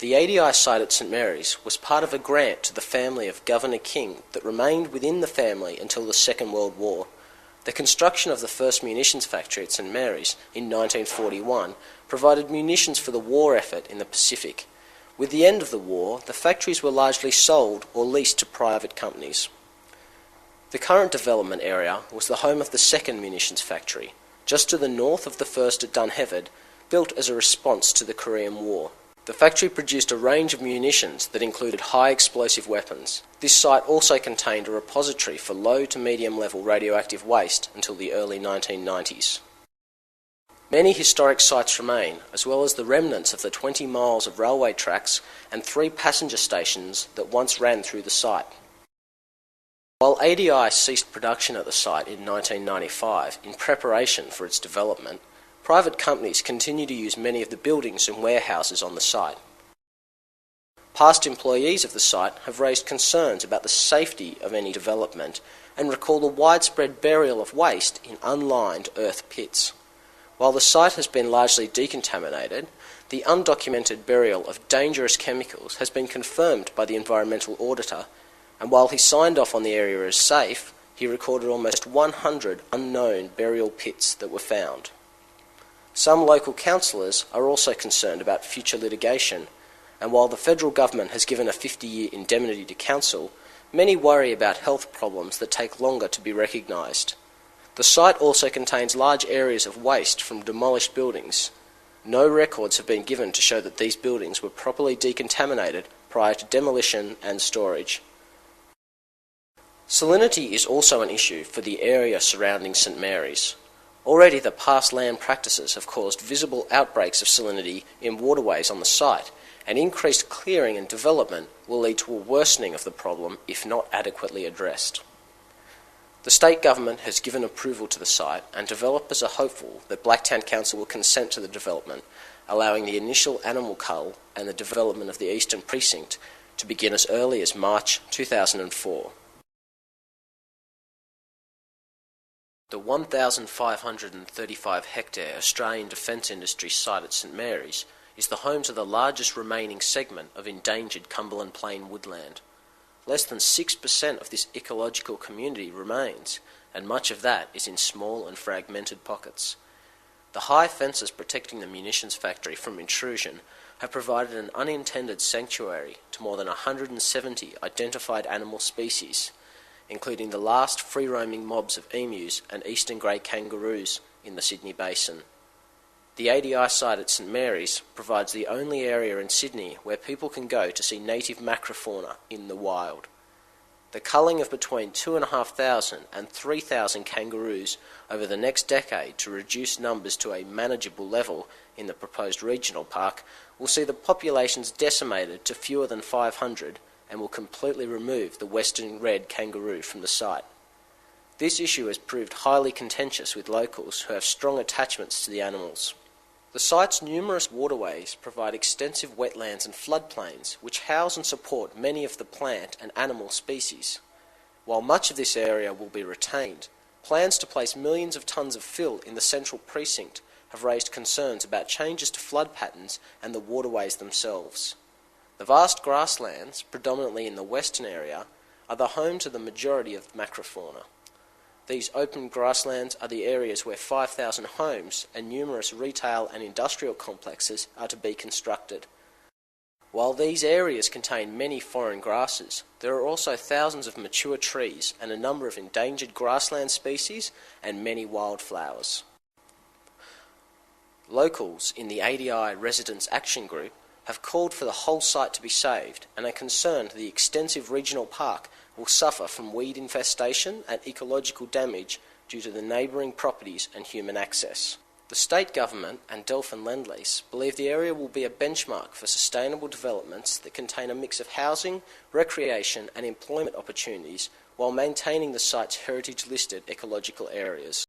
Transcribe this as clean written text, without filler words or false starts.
The ADI site at St Marys was part of a grant to the family of Governor King that remained within the family until the Second World War. The construction of the first munitions factory at St Marys in 1941 provided munitions for the war effort in the Pacific. With the end of the war, the factories were largely sold or leased to private companies. The current development area was the home of the second munitions factory, just to the north of the first at Dunheved, built as a response to the Korean War. The factory produced a range of munitions that included high explosive weapons. This site also contained a repository for low to medium level radioactive waste until the early 1990s. Many historic sites remain, as well as the remnants of the 20 miles of railway tracks and 3 passenger stations that once ran through the site. While ADI ceased production at the site in 1995 in preparation for its development, private companies continue to use many of the buildings and warehouses on the site. Past employees of the site have raised concerns about the safety of any development and recall the widespread burial of waste in unlined earth pits. While the site has been largely decontaminated, the undocumented burial of dangerous chemicals has been confirmed by the environmental auditor, and while he signed off on the area as safe, he recorded almost 100 unknown burial pits that were found. Some local councillors are also concerned about future litigation, and while the federal government has given a 50-year indemnity to council, many worry about health problems that take longer to be recognised. The site also contains large areas of waste from demolished buildings. No records have been given to show that these buildings were properly decontaminated prior to demolition and storage. Salinity is also an issue for the area surrounding St Marys. Already the past land practices have caused visible outbreaks of salinity in waterways on the site, and increased clearing and development will lead to a worsening of the problem if not adequately addressed. The state government has given approval to the site, and developers are hopeful that Blacktown Council will consent to the development, allowing the initial animal cull and the development of the eastern precinct to begin as early as March 2004. The 1,535-hectare Australian Defence Industry site at St Marys is the home to the largest remaining segment of endangered Cumberland Plain woodland. Less than 6% of this ecological community remains, and much of that is in small and fragmented pockets. The high fences protecting the munitions factory from intrusion have provided an unintended sanctuary to more than 170 identified animal species, including the last free-roaming mobs of emus and eastern grey kangaroos in the Sydney Basin. The ADI site at St Marys provides the only area in Sydney where people can go to see native macrofauna in the wild. The culling of between 2,500 and 3,000 kangaroos over the next decade to reduce numbers to a manageable level in the proposed regional park will see the populations decimated to fewer than 500 and will completely remove the western red kangaroo from the site. This issue has proved highly contentious with locals who have strong attachments to the animals. The site's numerous waterways provide extensive wetlands and floodplains which house and support many of the plant and animal species. While much of this area will be retained, plans to place millions of tonnes of fill in the central precinct have raised concerns about changes to flood patterns and the waterways themselves. The vast grasslands, predominantly in the western area, are the home to the majority of macrofauna. These open grasslands are the areas where 5,000 homes and numerous retail and industrial complexes are to be constructed. While these areas contain many foreign grasses, there are also thousands of mature trees and a number of endangered grassland species and many wildflowers. Locals in the ADI Residents Action Group have called for the whole site to be saved and are concerned the extensive regional park will suffer from weed infestation and ecological damage due to the neighbouring properties and human access. The state government and Delphin Lendlease believe the area will be a benchmark for sustainable developments that contain a mix of housing, recreation and employment opportunities while maintaining the site's heritage-listed ecological areas.